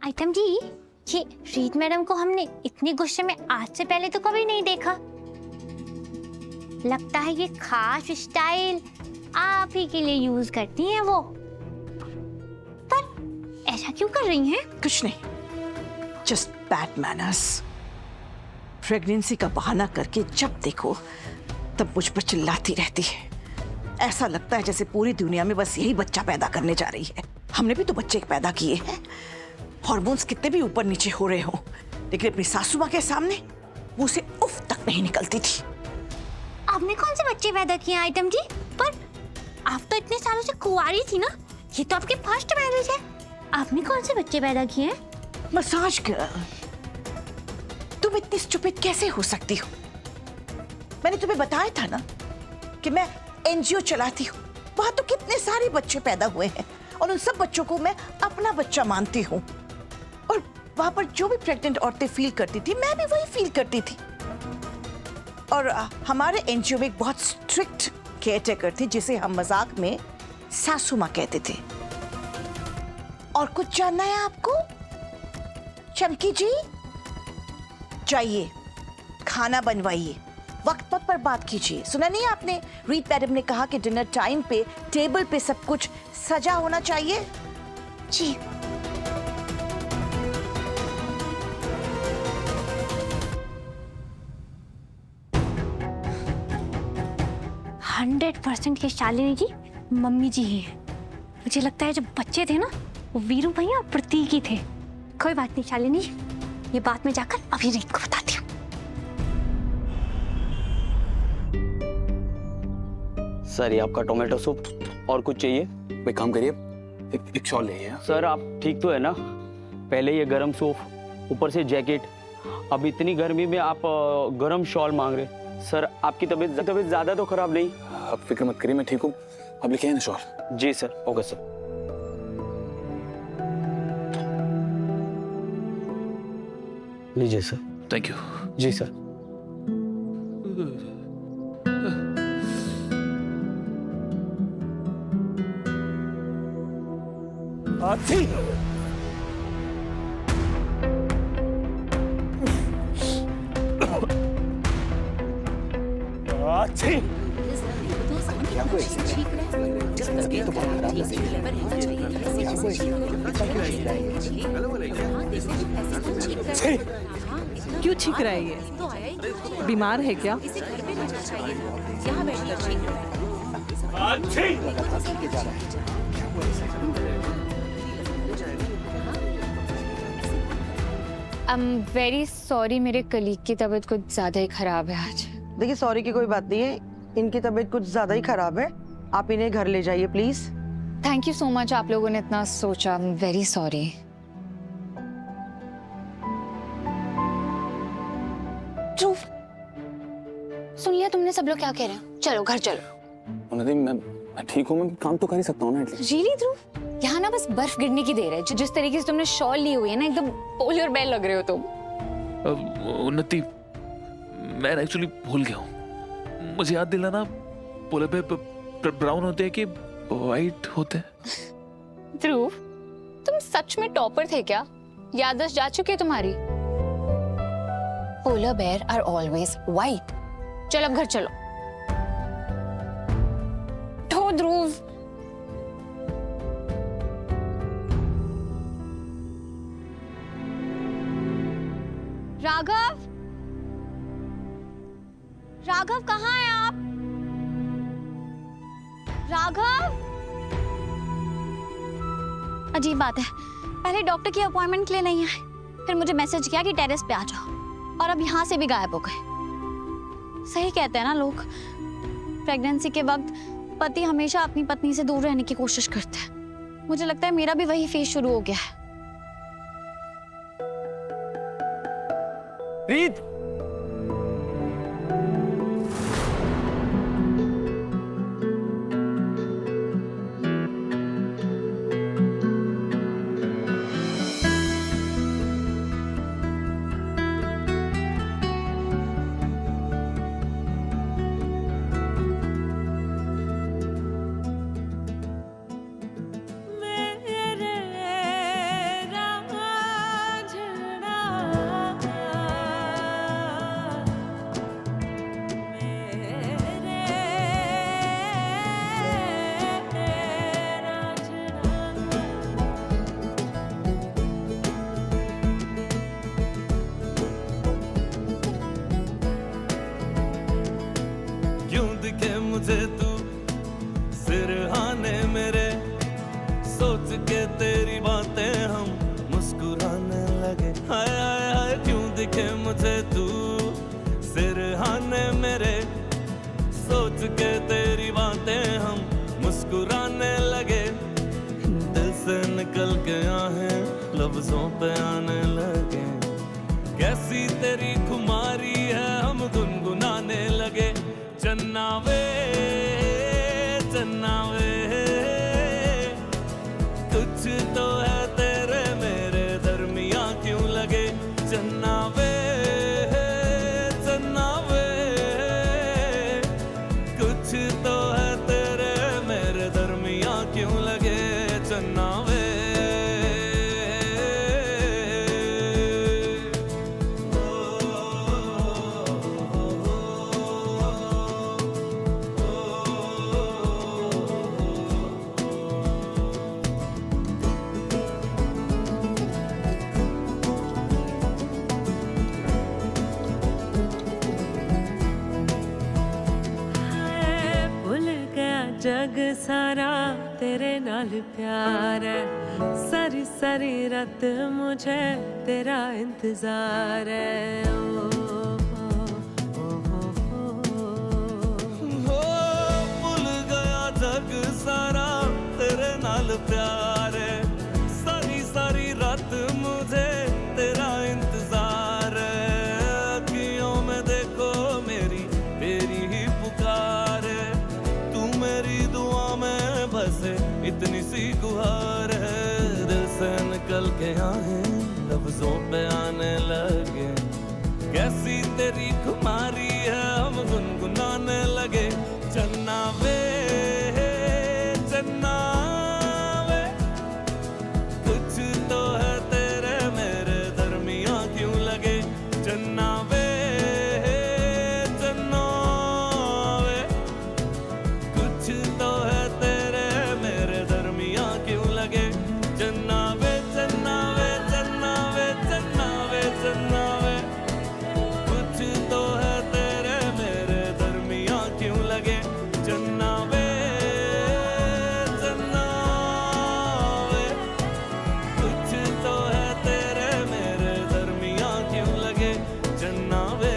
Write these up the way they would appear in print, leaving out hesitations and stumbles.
Item जी, ये रीत madam को हमने इतने गुस्से में आज से पहले तो कभी नहीं देखा। लगता है ये खास स्टाइल आप ही के लिए यूज करती हैं वो। पर ऐसा क्यों कर रही हैं? कुछ नहीं, जस्ट बैड मैनर्स। प्रेगनेंसी का बहाना करके जब देखो तब मुझ पर चिल्लाती रहती है। ऐसा लगता है जैसे पूरी दुनिया में बस यही बच्चा पैदा करने जा रही है। हमने भी तो बच्चे पैदा किए हैं, हार्मोन्स कितने भी ऊपर नीचे हो रहे हो, लेकिन अपनी सासू माँ के सामने मुंह से उफ तक नहीं निकलती थी। आपने कौन से बच्चे पैदा किए आइटम जी? पर आप तो इतने सालों से कुंवारी थी ना, ये तो आपकी फर्स्ट मैरिज है। आपने कौन से बच्चे पैदा किए हैं? मसाज गर्ल, तुम इतनी स्टूपिड कैसे हो सकती हो? मैंने तुम्हें बताया था ना कि मैं एनजीओ चलाती हूँ, वहां तो कितने सारे बच्चे पैदा हुए हैं और उन सब बच्चों को मैं अपना बच्चा मानती हूँ। और वहां पर जो भी प्रेग्नेंट औरतें फील करती थी, मैं भी वही फील करती थी। और हमारे एनजीओ में एक बहुत स्ट्रिक्ट केयरटेकर थी जिसे हम मजाक में सासू माँ कहते थे। और कुछ जानना है आपको? चमकी जी, जाइए खाना बनवाइए, वक्त वक्त पर बात कीजिए। सुना नहीं आपने, रीत मैडम ने कहा कि डिनर टाइम पे टेबल पे सब कुछ सजा होना चाहिए। जी। हंड्रेड % ये शालिनी जी मम्मी जी ही हैं। मुझे लगता है जब बच्चे थे ना, वो वीरू भैया और प्रतीक ही थे। कोई बात नहीं शालिनी, ये बात मैं जाकर अभी रीत को बताती हूँ। सर ये आपका टोमेटो सूप, और कुछ चाहिए? एक काम करिए, एक शॉल ले। सर आप ठीक तो है ना? पहले ये गरम सूप, ऊपर से जैकेट, अब इतनी गर्मी में आप गरम शॉल मांग रहे। सर आपकी तबीयत ज़्यादा तो खराब नहीं? आप फिक्र मत करिए, मैं ठीक हूँ। अब लिखे हैं ना शॉल? जी सर, ओके सर। लीजिए सर। Thank you. जी सर। क्यों छींक रहा है ये? बीमार है क्या? I'm very sorry, मेरे कलीग की तबीयत कुछ ज्यादा ही खराब है आज। देखिए सॉरी की कोई बात नहीं है, इनकी तबीयत कुछ ज्यादा ही खराब है। आप इन्हें घर ले जाइए please. Thank you so much, आप लोगों ने इतना सोचा। I'm very sorry। ध्रुव, सुन लिया तुमने सब लोग क्या कह रहे हैं? चलो घर चलो। नदी, मैं ठीक हूँ, मैं काम तो कर ही सकता हूँ ना एटलीस्ट। रियली ध्रुव? यहाँ ना बस बर्फ गिरने की देर है। जिस तरीके से तुमने शॉल ली हुई है ना, एकदम पोलर बेर लग रहे हो तुम। उन्नति, मैं एक्चुअली भूल गया हूँ। मुझे याद दिलाना, पोलर बेर ब्राउन होते हैं कि वाइट होते हैं? ध्रुव, तुम सच में टॉपर थे क्या? याददाश्त जा चुकी है तुम्हारी? पोलर बेर आर ऑलवेज व्हाइट। चलो अब घर चलो। तो ध्रुव, राघव, राघव कहाँ हैं आप? राघव, अजीब बात है, पहले डॉक्टर की अपॉइंटमेंट के लिए नहीं आए, फिर मुझे मैसेज किया कि टेरेस पे आ जाओ, और अब यहाँ से भी गायब हो गए। सही कहते हैं ना लोग, प्रेगनेंसी के वक्त पति हमेशा अपनी पत्नी से दूर रहने की कोशिश करते हैं। मुझे लगता है मेरा भी वही फेज शुरू हो गया है। रीत, देखे मुझे तू सिरहाने मेरे, सोच के तेरी बातें हम मुस्कुराने लगे, दिल से निकल के आहें लफ्जों पे आने लगे, कैसी तेरी खुमारी है हम गुनगुनाने लगे। चन्ना वे कुछ तो है तेरे मेरे दरमिया क्यों लगे, चन्ना वे कुछ तो है तेरे मेरे दरमिया क्यों लगे, चन्ना वे। जग सारा तेरे नाल प्यार है, सारी सारी रात मुझे तेरा इंतजार है। भूल गया जग सारा तेरे नाल प्यार है, सारी सारी रात मुझे तेरा इंतजार है। अखियों में देखो मेरी तेरी ही पुकार है, मेरी दुआ में बसे इतनी सी गुहार है, दिल से निकल के आहें लफ्जों पे आने लगे, कैसी तेरी खुमारी है हम गुनगुनाने लगे। चन्ना वे कुछ तो है तेरे मेरे दरमिया क्यों लगे, चन्ना वे कुछ तो है तेरे मेरे दरमिया क्यों लगे, चन्ना वे कुछ तो है तेरे मेरे दरमिया क्यों लगे, चन्ना वे कुछ तो है तेरे मेरे दरमिया क्यों लगे, चन्ना वे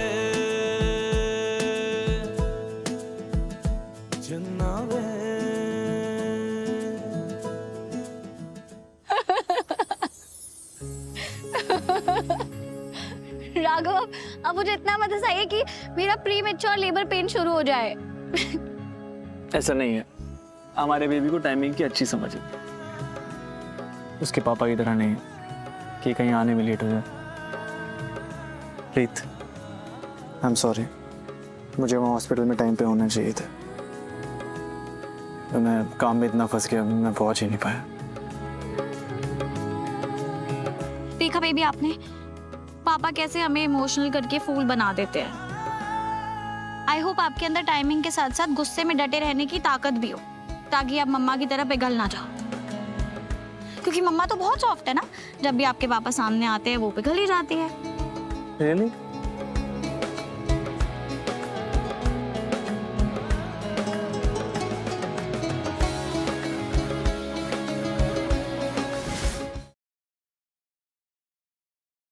चन्ना वे। राघव, अब मुझे इतना मत हंसाइए कि मेरा प्री मेच्योर लेबर पेन शुरू हो जाए। ऐसा नहीं है, हमारे बेबी को टाइमिंग की अच्छी समझ है, उसके पापा की तरह नहीं है कि कहीं आने में लेट हो जाए। प्रीत, आई एम सॉरी, मुझे वहाँ हॉस्पिटल में टाइम पे होना चाहिए था, तो मैं काम में इतना फंस गया, मैं पहुंच ही नहीं पाया। देखा बेबी आपने, पापा कैसे हमें इमोशनल करके फूल बना देते हैं। आई होप आपके अंदर टाइमिंग के साथ साथ गुस्से में डटे रहने की ताकत भी हो, ताकि आप मम्मा की तरह पिघल ना जाओ, क्योंकि मम्मा तो बहुत सॉफ्ट है ना, जब भी आपके पापा सामने आते हैं वो पिघल ही जाती है। Really?